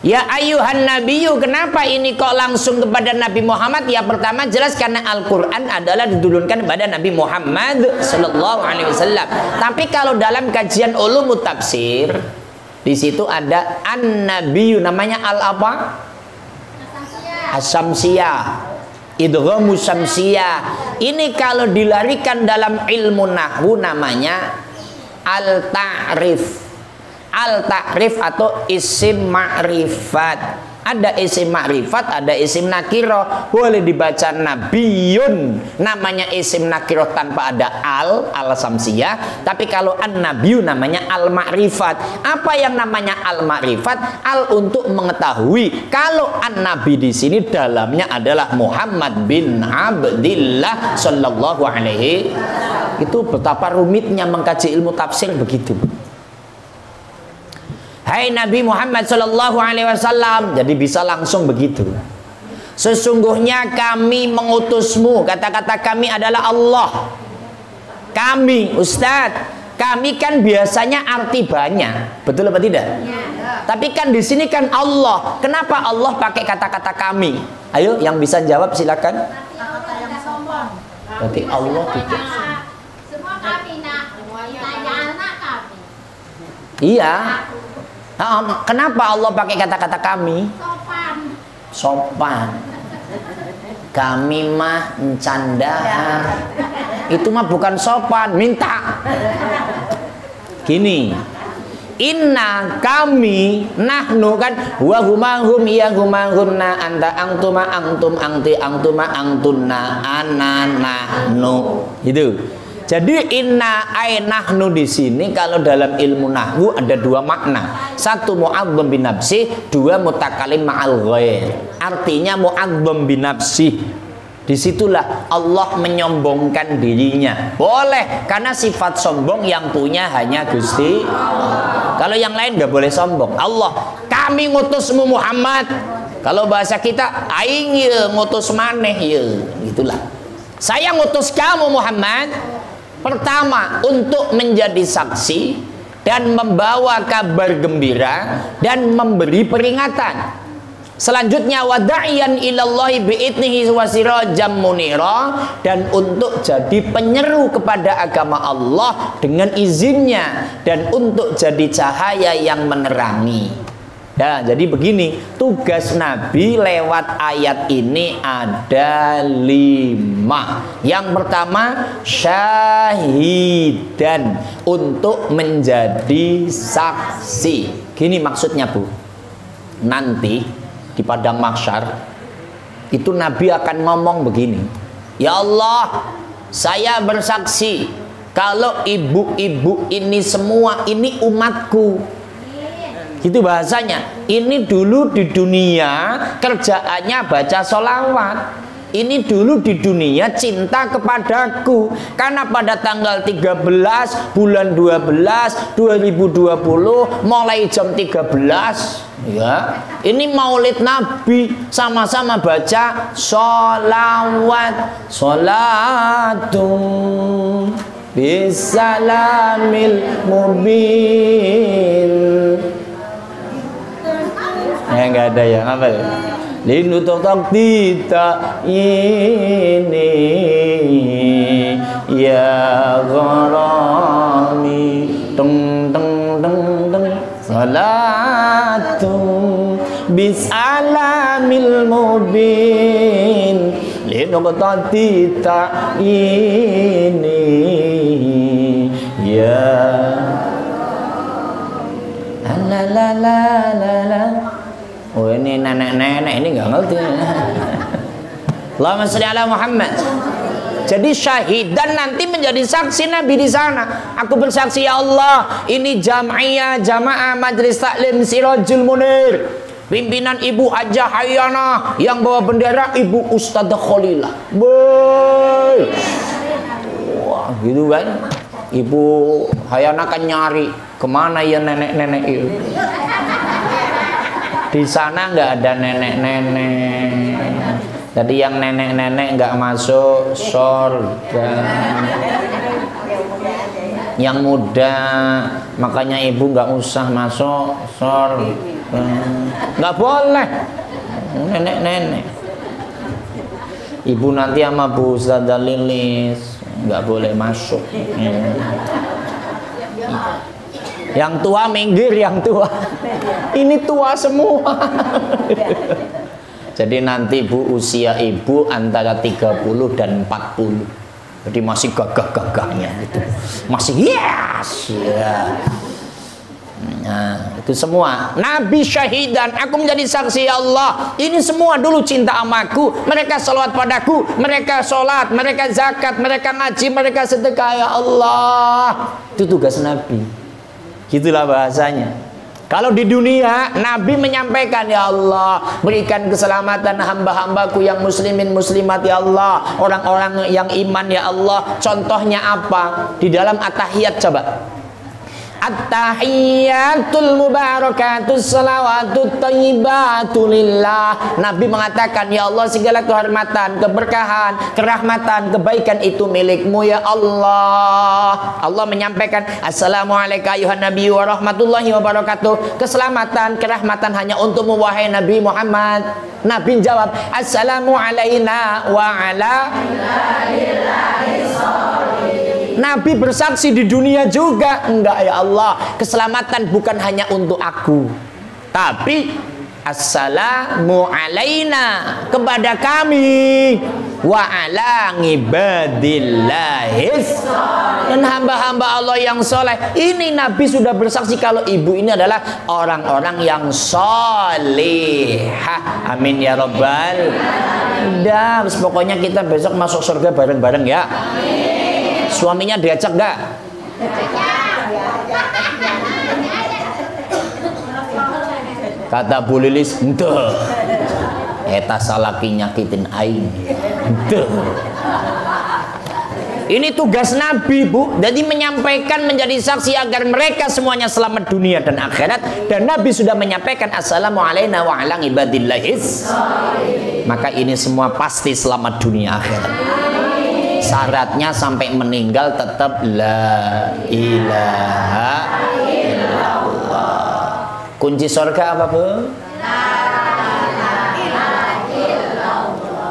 Ya ayuhan nabiyyu, kenapa ini kok langsung kepada Nabi Muhammad? Ya pertama jelas karena Al-Quran adalah diturunkan kepada Nabi Muhammad sallallahu alaihi wasallam. Tapi kalau dalam kajian ulumut tafsir, di situ ada an-nabiyyu, namanya al apa? As-samsiyah, idghamu samsiyah. Ini kalau dilarikan dalam ilmu nahwu namanya al-ta'rif. Al-ta'rif atau isim ma'rifat. Ada isim ma'rifat, ada isim nakiro. Boleh dibaca nabiyun, namanya isim nakiro tanpa ada al-samsiyah. Tapi kalau an-nabiyu namanya al-ma'rifat. Apa yang namanya al-ma'rifat? Al untuk mengetahui. Kalau an-nabi di sini dalamnya adalah Muhammad bin Abdillah sallallahu alaihi. Itu betapa rumitnya mengkaji ilmu tafsir begitu. Hai Nabi Muhammad sallallahu alaihi wasallam, jadi bisa langsung begitu. Sesungguhnya kami mengutusmu, kata-kata kami adalah Allah. Kami, Ustadz, kami kan biasanya arti banyak, betul apa tidak? Ya. Tapi kan di sini kan Allah. Kenapa Allah pakai kata-kata kami? Ayo, yang bisa jawab silakan. Berarti Allah tidak. Semua kami nak, anak kami. Iya. Kenapa Allah pakai kata-kata kami? Sopan. Sopan. Kami mah mencandaan. Itu mah bukan sopan, minta. Gini. Inna kami nahnu kan wa huma hum ya huma hunna anta antuma antum anti antuma antunna ana nahnu. Gitu. Jadi inna ay nahnu di sini kalau dalam ilmu nahwu ada dua makna. Satu mu'adzam binafsih, dua mutakalim ma'al ghair. Artinya mu'adzam binafsih. Disitulah Allah menyombongkan dirinya. Boleh, karena sifat sombong yang punya hanya Gusti. Kalau yang lain nggak boleh sombong. Allah, kami ngutusmu Muhammad. Kalau bahasa kita, aing ye ngutus maneh ye. Gitulah. Saya ngutus kamu Muhammad. Pertama, untuk menjadi saksi dan membawa kabar gembira dan memberi peringatan. Selanjutnya wada'iyan ilallahi bi'idnihi wa sirajam munira, dan untuk jadi penyeru kepada agama Allah dengan izinnya dan untuk jadi cahaya yang menerangi. Ya, jadi begini, tugas Nabi lewat ayat ini ada 5. Yang pertama, syahidan, untuk menjadi saksi. Gini maksudnya Bu, nanti di padang mahsyar itu Nabi akan ngomong begini, ya Allah, saya bersaksi kalau ibu-ibu ini semua ini umatku. Itu bahasanya. Ini dulu di dunia kerjaannya baca sholawat. Ini dulu di dunia cinta kepadaku. Karena pada tanggal 13 bulan 12 2020 mulai jam 13, ya, ini maulid Nabi, sama-sama baca sholawat. Sholatun bisalamil mubin. Ya nggak ada yang apa ya? Linutok tita ini ya gharami teng teng teng teng salatu bisalamil mubin linutok tita ini ya la la la la la. Oh ini nenek-nenek ini nggak ngerti. Allahumma sholli ala Muhammad. Jadi syahidan, nanti menjadi saksi Nabi di sana. Aku bersaksi ya Allah, ini jam'iyah jamaah majelis taklim Sirajul Munir. Pimpinan Ibu Hajah Hayana yang bawa bendera Ibu Ustadzah Khalilah. Boy. Wah, gitu kan. Ibu Hayana kan nyari kemana ya nenek-nenek itu. Di sana nggak ada nenek-nenek. Jadi yang nenek-nenek nggak masuk surga. Yang muda, makanya ibu nggak usah masuk nggak boleh. Nenek-nenek, ibu nanti sama Bu Ustazah Lilis nggak boleh masuk. Yang tua minggir, yang tua. Ini tua semua. Jadi nanti Bu, usia ibu antara 30 dan 40. Jadi masih gagah-gagahnya gitu. Masih yes. Ya. Nah, itu semua. Nabi syahidan, aku menjadi saksi Allah. Ini semua dulu cinta amaku. Mereka salawat padaku, mereka sholat, mereka zakat, mereka ngaji, mereka sedekah. Ya Allah, itu tugas Nabi. Gitulah bahasanya. Kalau di dunia, Nabi menyampaikan, ya Allah, berikan keselamatan hamba-hambaku yang muslimin muslimat, ya Allah, orang-orang yang iman, ya Allah. Contohnya apa? Di dalam at-tahiyat coba. At-tahiyyatul mubarakatus salawatut thayyibatu lillah. Nabi mengatakan, ya Allah, segala kehormatan, keberkahan, kerahmatan, kebaikan itu milikmu, ya Allah. Allah menyampaikan, assalamualaikum ayuhan nabi wa rahmatullahi wabarakatuh. Keselamatan, kerahmatan hanya untukmu wahai Nabi Muhammad. Nabi jawab, assalamu alaina wa ala. Nabi bersaksi di dunia juga, enggak ya Allah, keselamatan bukan hanya untuk aku, tapi assalamu alaina, kepada kami, wa ala ngibadillahis, dan hamba-hamba Allah yang soleh. Ini Nabi sudah bersaksi kalau ibu ini adalah orang-orang yang solehah. Amin ya Rabbal. Udah, pokoknya kita besok masuk surga bareng-bareng ya. Suaminya diajak nggak? Kata Bu Lilis, ente eta salaki nyakitin aing. Ini tugas Nabi, Bu. Jadi menyampaikan, menjadi saksi agar mereka semuanya selamat dunia dan akhirat. Dan Nabi sudah menyampaikan assalamu alaina wa ala ibadillahis. Maka ini semua pasti selamat dunia akhirat. Syaratnya sampai meninggal tetap la ilaha illallah. Kunci surga apa, Bu?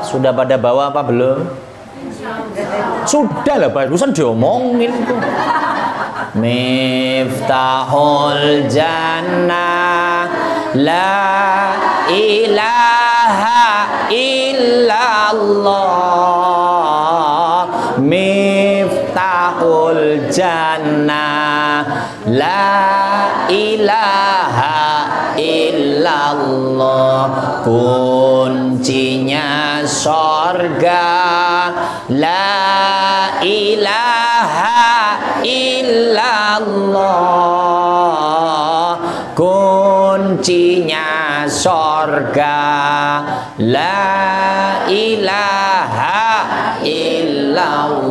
Sudah pada bawa apa belum? Sudah lah, barusan diomongin tuh. Miftahul jannah la ilaha illallah. Miftahul jannah la ilaha illallah. Kuncinya sorga la ilaha illallah. Kuncinya sorga la ilaha illallah.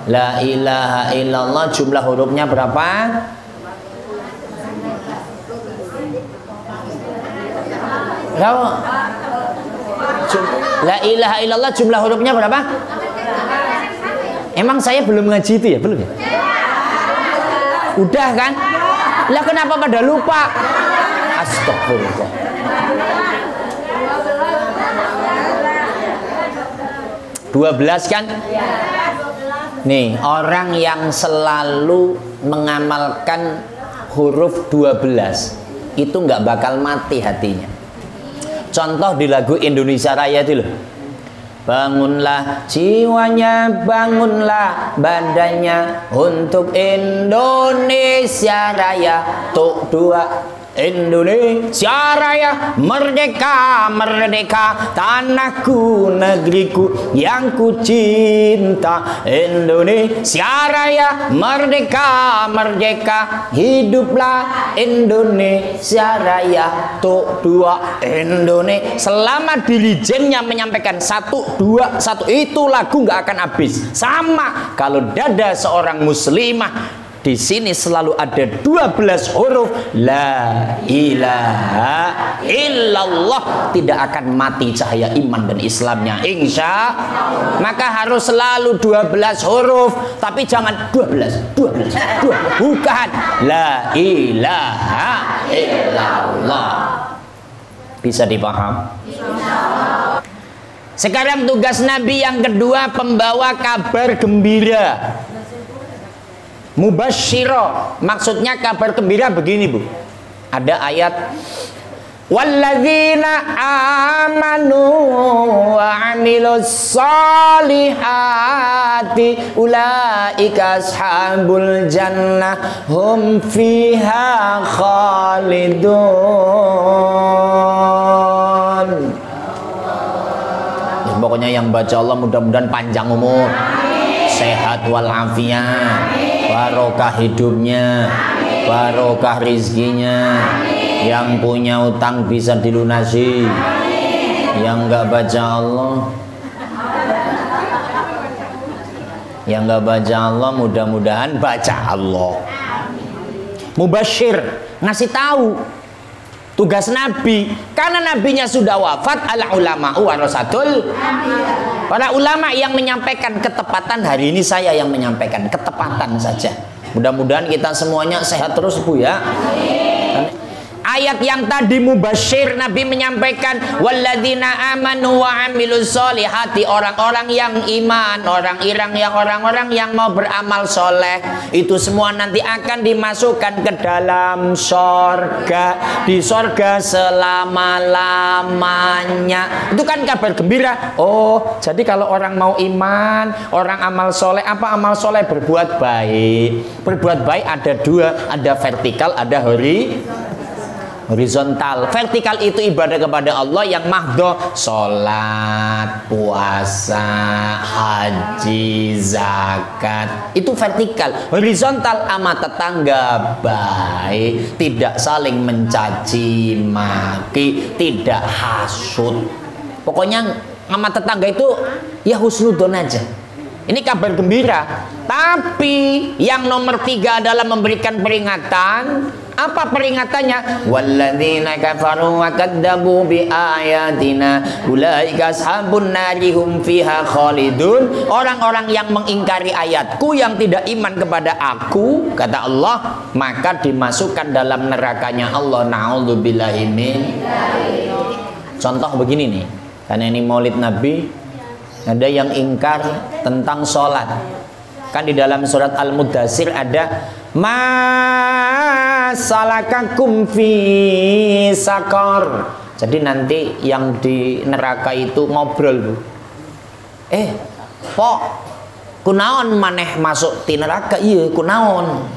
La ilaha illallah jumlah hurufnya berapa? La ilaha illallah jumlah hurufnya berapa? Emang saya belum ngaji itu ya? Belum ya? Udah kan? Lah kenapa pada lupa? Astagfirullah. (12) kan? Nih, orang yang selalu mengamalkan huruf 12 itu nggak bakal mati hatinya. Contoh di lagu Indonesia Raya itu loh. Bangunlah jiwanya, bangunlah badannya untuk Indonesia Raya. Tuk dua Indonesia Raya, merdeka, merdeka, tanahku, negeriku yang ku cinta. Indonesia Raya, merdeka, merdeka, hiduplah Indonesia Raya. Tuk dua Indonesia. Selama dirijennya menyampaikan 1, 2, 1, itu lagu nggak akan habis. Sama kalau dada seorang muslimah di sini selalu ada 12 huruf la ilaha illallah, tidak akan mati cahaya iman dan Islamnya, insya. Maka harus selalu 12 huruf, tapi jangan 12, bukan la ilaha illallah. Bisa dipaham? Sekarang tugas Nabi yang kedua, pembawa kabar gembira. Mubasysyira, maksudnya kabar gembira begini, Bu. Ada ayat walladzina amanu wa amilus solihati ulaika ashabul jannah hum fiha khalidun. Pokoknya yang baca Allah mudah-mudahan panjang umur, sehat walafiat, barokah hidupnya, barokah rizkinya. Yang punya utang bisa dilunasi, yang nggak baca Allah, yang nggak baca Allah mudah-mudahan baca Allah. Mubasyir, ngasih tahu tugas Nabi, karena nabinya sudah wafat. Al ulama'u warasatul. Para ulama yang menyampaikan ketepatan, hari ini saya yang menyampaikan ketepatan saja. Mudah-mudahan kita semuanya sehat terus, Bu, ya. Ayat yang tadi mubasyir, Nabi menyampaikan walladzina amanu wa amilus solihati, orang-orang yang iman, orang-orang yang mau beramal soleh, itu semua nanti akan dimasukkan ke dalam sorga, di sorga selama-lamanya. Itu kan kabar gembira. Oh, jadi kalau orang mau iman, orang amal soleh, apa amal soleh? Berbuat baik. Berbuat baik ada dua, ada vertikal, ada horizontal. Vertikal itu ibadah kepada Allah yang mahdoh, sholat, puasa, haji, zakat, itu vertikal. Horizontal sama tetangga baik, tidak saling mencaci maki, tidak hasud. Pokoknya sama tetangga itu ya husnudon aja. Ini kabar gembira. Tapi yang nomor 3 adalah memberikan peringatan. Apa peringatannya? Walladzina kafaru wa kadzabu bi ayatina ulaika ashabun nari hum fiha khalidun. Orang-orang yang mengingkari ayatku, yang tidak iman kepada aku, kata Allah, maka dimasukkan dalam nerakanya Allah. Na'udzubillahi min. Contoh begini nih, karena ini Maulid Nabi, ada yang ingkar tentang sholat. Kan di dalam surat Al-Mudaththir ada masalakakum fi sakor. Jadi nanti yang di neraka itu ngobrol, Bu. Pok, kunaon maneh masuk di neraka? Iya, kunaon.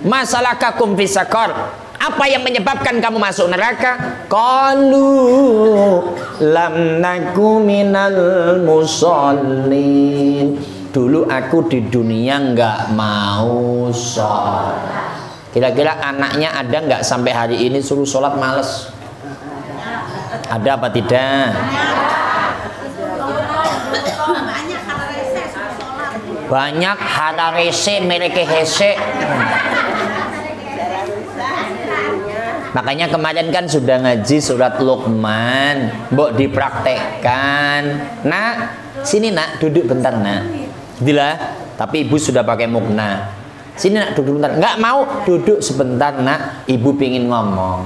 Masalakakum fi sakor. Apa yang menyebabkan kamu masuk neraka? Qalu lam naku minal musallin. Dulu aku di dunia nggak mau sholat. Kira-kira anaknya ada nggak sampai hari ini suruh sholat males? Ada apa tidak? Banyak hararese mereka hese. Makanya kemarin kan sudah ngaji surat Luqman, mbok dipraktekkan. Nak, sini nak, duduk bentar nak. Dilah, tapi ibu sudah pakai mukna. Sini nak, duduk bentar. Nggak mau, duduk sebentar nak. Ibu pingin ngomong.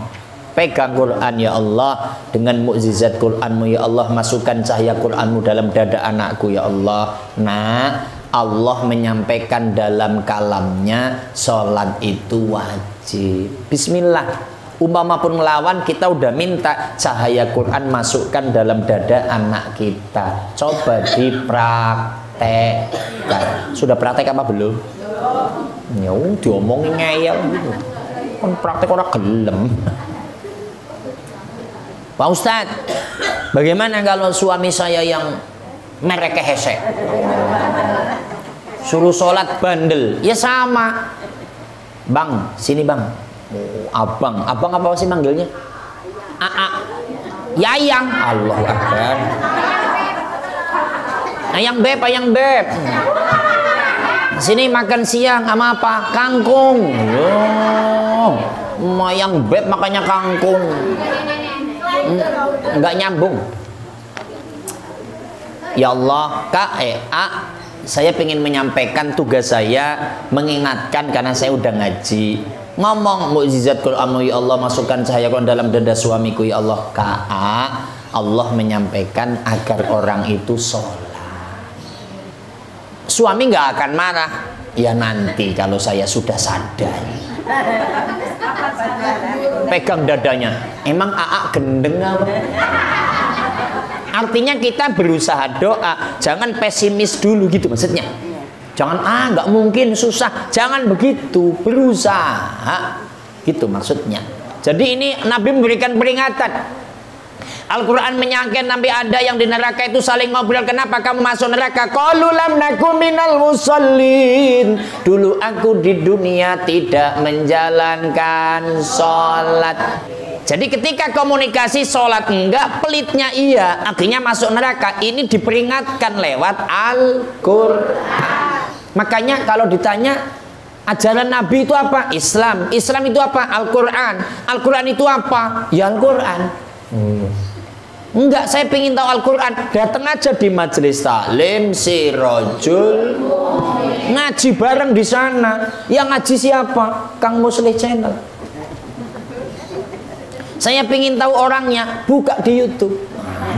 Pegang Quran ya Allah, dengan mukjizat Quranmu ya Allah, masukkan cahaya Quranmu dalam dada anakku ya Allah. Nah, Allah menyampaikan dalam kalamnya sholat itu wajib. Bismillah. Umpama pun melawan, kita udah minta cahaya Quran masukkan dalam dada anak kita. Coba dipraktekkan. Sudah praktek apa belum? Ya, diomongin ngeyel gitu. Kan praktek orang gelem. Pak Ustadz, bagaimana kalau suami saya yang mereka hesek? Suruh sholat bandel, ya sama. Bang, sini bang. Abang apa sih manggilnya? Yayang. Allahu Akbar. Ayang beb. Sini makan siang sama apa? Kangkung. Loh, mayang beb makanya kangkung. Enggak nyambung. Ya Allah, Kak, saya ingin menyampaikan tugas saya, mengingatkan karena saya udah ngaji. Ngomong mukjizat Quran, ya Allah, masukkan cahaya Quran dalam dada suamiku, ya Allah. Kak, Allah menyampaikan agar orang itu sholat. Suami nggak akan marah. Ya nanti kalau saya sudah sadar. Pegang dadanya. Emang AA gendeng apa? Artinya kita berusaha doa, jangan pesimis dulu gitu maksudnya. Jangan nggak mungkin, susah. Jangan begitu, berusaha. Gitu maksudnya. Jadi ini Nabi memberikan peringatan. Al-Quran menyangka Nabi ada yang di neraka itu saling ngobrol. Kenapa kamu masuk neraka? Qalu lam naku minal musallin. Dulu aku di dunia tidak menjalankan sholat. Jadi ketika komunikasi sholat enggak, pelitnya iya, artinya masuk neraka. Ini diperingatkan lewat Al-Quran. Makanya kalau ditanya ajaran Nabi itu apa? Islam. Islam itu apa? Al-Quran. Al-Quran itu apa? Ya Al-Quran. Enggak, saya pengen tahu Al-Quran. Datang aja di majelis taklim Sirajul, ngaji bareng di sana. Yang ngaji siapa? Kang Muslih Channel. Saya pengen tahu orangnya, buka di YouTube.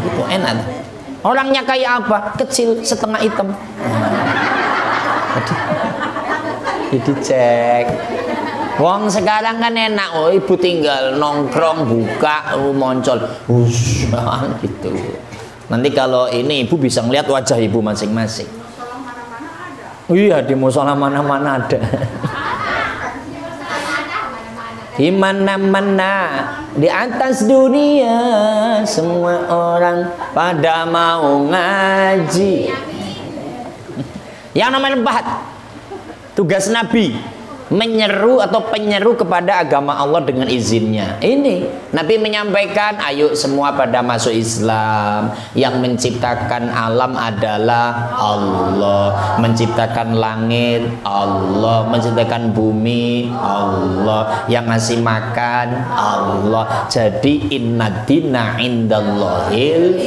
Gitu, enak. Orangnya kayak apa? Kecil, setengah hitam. Jadi cek. Wong sekarang kan enak, oh ibu tinggal nongkrong, buka, muncul, gitu. Nanti kalau ini ibu bisa ngeliat wajah ibu masing-masing. Iya, di musola mana-mana ada. Di mana-mana di atas dunia semua orang pada mau ngaji. Yang namanya empat, tugas Nabi menyeru atau penyeru kepada agama Allah dengan izinnya. Ini Nabi menyampaikan, ayo semua pada masuk Islam. Yang menciptakan alam adalah Allah, menciptakan langit Allah, menciptakan bumi Allah, yang ngasih makan Allah. Jadi inna dina indallahil,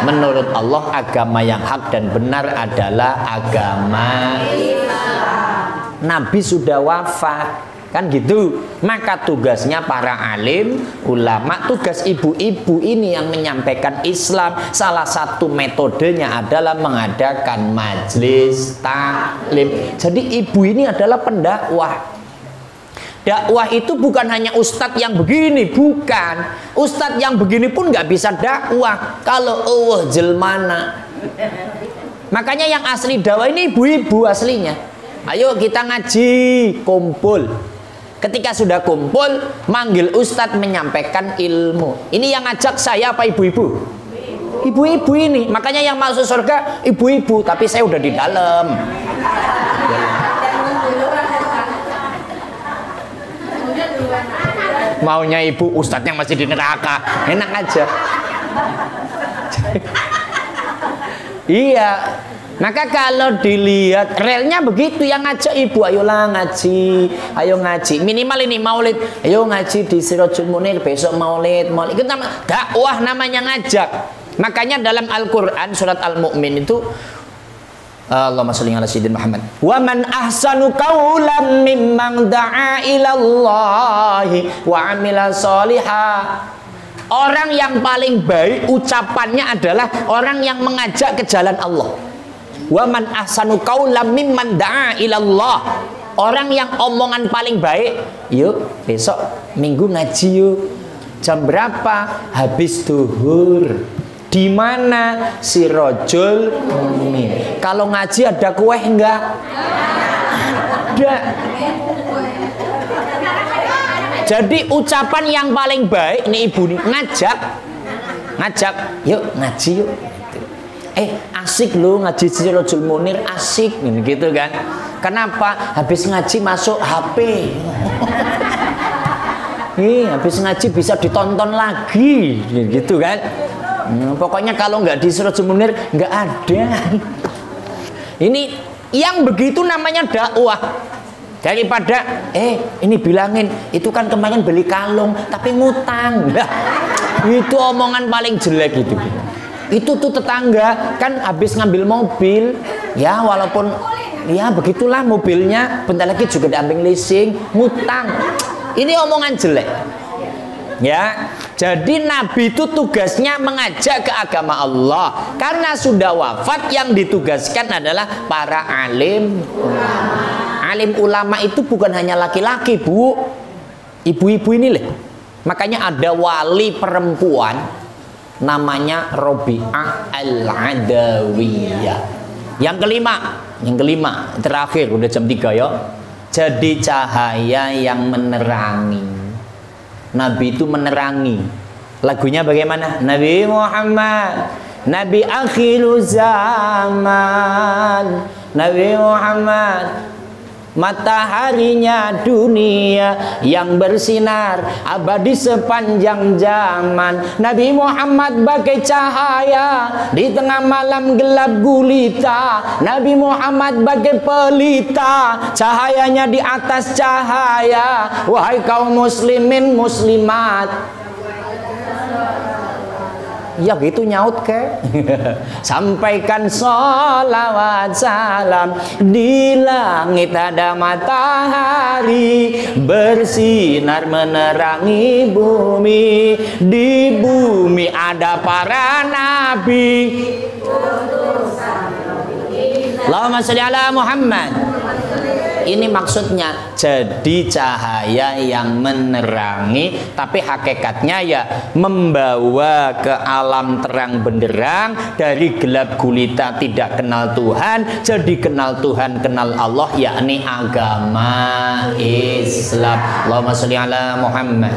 menurut Allah agama yang hak dan benar adalah agama Nabi sudah wafat, kan gitu. Maka tugasnya para alim, ulama, tugas ibu-ibu ini yang menyampaikan Islam. Salah satu metodenya adalah mengadakan majelis taklim. Jadi ibu ini adalah pendakwah. Dakwah itu bukan hanya ustadz yang begini, bukan. Ustadz yang begini pun nggak bisa dakwah kalau jelmana. Makanya yang asli dakwah ini ibu-ibu aslinya. Ayo kita ngaji, kumpul. Ketika sudah kumpul, manggil ustadz menyampaikan ilmu. Ini yang ngajak saya apa ibu-ibu? Ibu-ibu ini. Makanya yang masuk surga ibu-ibu, tapi saya udah di dalam. Maunya ibu, ustadznya masih di neraka. Enak aja. Iya. Maka kalau dilihat relnya begitu, yang ngajak ibu, ayolah ngaji, ayo ngaji. Minimal ini maulid, ayo ngaji di Sirajul Munir, besok maulid. Itu dakwah namanya ngajak. Makanya dalam Al-Quran surat Al-Mu'min itu, Allahumma sholli ala sayyidina Muhammad. Wa man ahsanu qawlan mimman da'a ilallahi wa amila sholihah. Orang yang paling baik ucapannya adalah orang yang mengajak ke jalan Allah. Wa man ahsanu qawlan mimman da'a ilallah. Orang yang omongan paling baik, yuk besok minggu ngaji yuk. Jam berapa? Habis duhur. Di mana? Sirajul Munir. Kalau ngaji ada kue enggak? Ada. Jadi ucapan yang paling baik nih ibu nih, ngajak, yuk ngaji yuk. Asik loh ngaji Sirajul Munir, asik gitu kan. Kenapa? Habis ngaji masuk HP. Habis ngaji bisa ditonton lagi gitu kan. Pokoknya kalau nggak di Sirajul Munir nggak ada. Ini Yang begitu namanya dakwah. Daripada ini bilangin itu kan kemarin beli kalung tapi ngutang. Nah, itu omongan paling jelek itu. Itu tuh tetangga kan habis ngambil mobil, ya walaupun ya begitulah mobilnya, bentar lagi juga diambil leasing, ngutang. Ini omongan jelek. Ya, jadi Nabi itu tugasnya mengajak ke agama Allah. Karena sudah wafat, yang ditugaskan adalah para alim. Alim ulama itu bukan hanya laki-laki, Bu. Ibu-ibu ini loh. Makanya ada wali perempuan namanya Robi'ah Al-Adawiyah. Yang kelima, terakhir udah jam 3 ya. Jadi cahaya yang menerangi. Nabi itu menerangi. Lagunya bagaimana? Nabi Muhammad, Nabi akhiru zaman, Nabi Muhammad, mataharinya dunia yang bersinar abadi sepanjang zaman. Nabi Muhammad bagai cahaya di tengah malam gelap gulita. Nabi Muhammad bagai pelita, cahayanya di atas cahaya. Wahai kaum muslimin muslimat, ya gitu nyaut ke. Sampaikan sholawat salam, di langit ada matahari bersinar menerangi bumi, di bumi ada para nabi. Allahumma sholli ala Muhammad. Ini maksudnya jadi cahaya yang menerangi, tapi hakikatnya ya membawa ke alam terang benderang, dari gelap gulita tidak kenal Tuhan jadi kenal Tuhan, kenal Allah, yakni agama Islam. Allahumma sholli ala Muhammad.